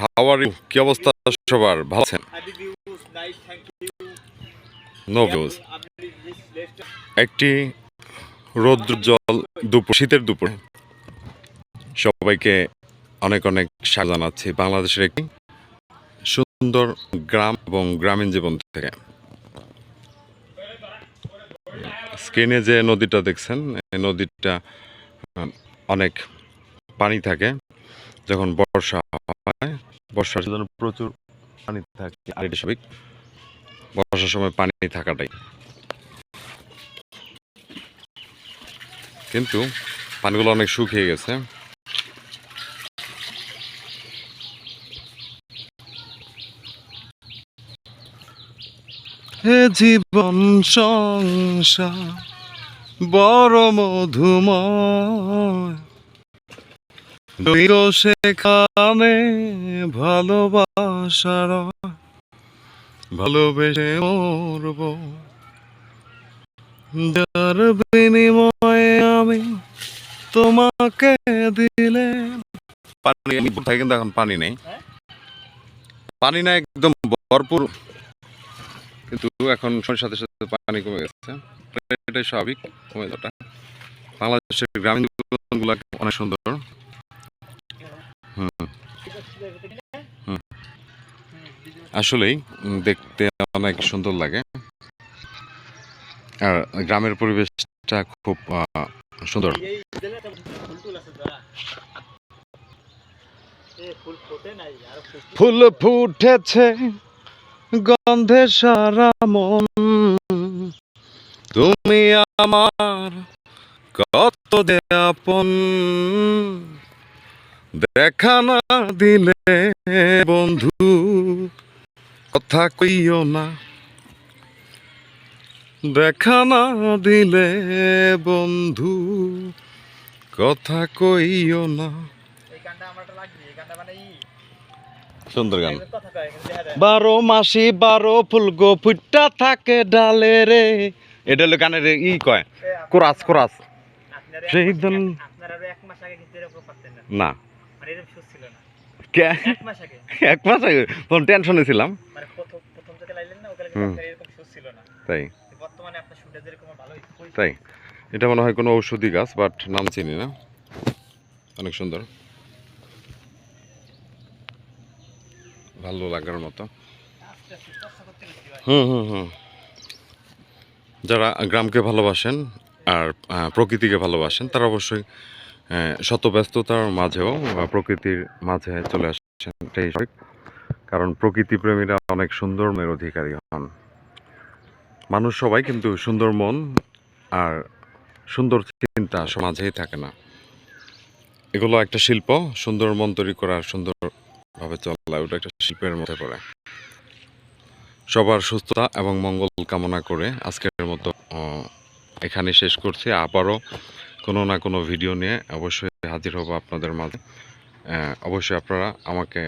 How are you? কি অবস্থা সবার? ভালো আছেন? No views. একটি রৌদ্রোজ্জ্বল দুপুর, শীতের দুপুরে সবাইকে অনেক অনেক স্বাগত জানাচ্ছি বাংলাদেশের একটি সুন্দর গ্রাম এবং গ্রামীণ জীবন থেকে। স্ক্রিনে যে নদীটা দেখছেন, এই নদীটা অনেক পানি থাকে যখন বর্ষা হয়। বর্ষার জন্য প্রচুর পানি থাকে, আর এটা স্বাভাবিক বর্ষার সময় পানি থাকাটাই। কিন্তু পানিগুলো অনেক শুকিয়ে গেছে। হে জীবন সংসার বড় মধুময়, সেখানে ভালোবাসার ভালোবেসে মরব, যার বিনিময়ে আমি তোমাকে দিলে। পানি কিন্তু এখন পানি নেই, পানি না একদম ভরপুর, কিন্তু এখন সময়ের সাথে সাথে পানি কমে গেছে। এটাই স্বাভাবিক কমে যাওয়াটা। বাংলাদেশের গ্রামীণ জীবনগুলো অনেক সুন্দর। আসলেই দেখতে অনেক সুন্দর লাগে, আর গ্রামের পরিবেশটা খুব সুন্দর। ফুল ফুটেছে গন্ধে সারা মন, তুমি আমার কত আপন, দেখা না দিলে বন্ধু কথা কইও না, দেখা না দিলে বন্ধু কথা কইও না। সুন্দর গান। 12 মাসি 12 ফুল গো ফুটটা থাকে ডালে রে, এটা হলো গানের কয় কোরাস কোরাস। সেই দিন না, এক মাস আগে তখন টেনশনে ছিলাম। তাই তাই এটা মনে হয় কোনো ঔষধি গাছ, বাট নাম চিনি না। অনেক সুন্দর, ভালো লাগার মতো। যারা গ্রামকে ভালোবাসেন আর প্রকৃতিকে ভালোবাসেন, তারা অবশ্যই শত ব্যস্ততার মাঝেও প্রকৃতির মাঝে চলে আসছেন, এটাই স্বাভাবিক। কারণ প্রকৃতি প্রেমীরা অনেক সুন্দর মনের অধিকারী হন। মানুষ সবাই কিন্তু সুন্দর মন আর সুন্দর চিন্তা সমাজেই থাকে না। এগুলো একটা শিল্প, সুন্দর মন তৈরি করা, সুন্দরভাবে চলা, ওটা একটা শিল্পের মধ্যে পড়ে। সবার সুস্থতা এবং মঙ্গল কামনা করে আজকের মতো এখানে শেষ করছি। আবারও কোনো না কোনো ভিডিও নিয়ে অবশ্যই হাজির হব আপনাদের মাঝে। অবশ্যই আপনারা আমাকে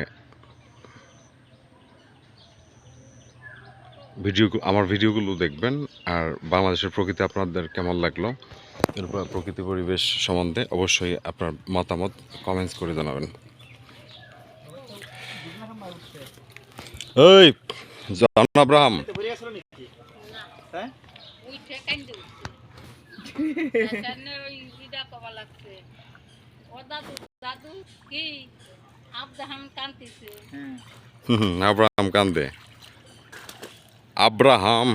আমার ভিডিওগুলো দেখবেন, আর বাংলাদেশের প্রকৃতি আপনাদের কেমন লাগলো, এরপর প্রকৃতি পরিবেশ সম্বন্ধে অবশ্যই আপনার মতামত কমেন্টস করে জানাবেন। এই জন আব্রাহাম, আব্রাহাম কান্দে, আব্রাহাম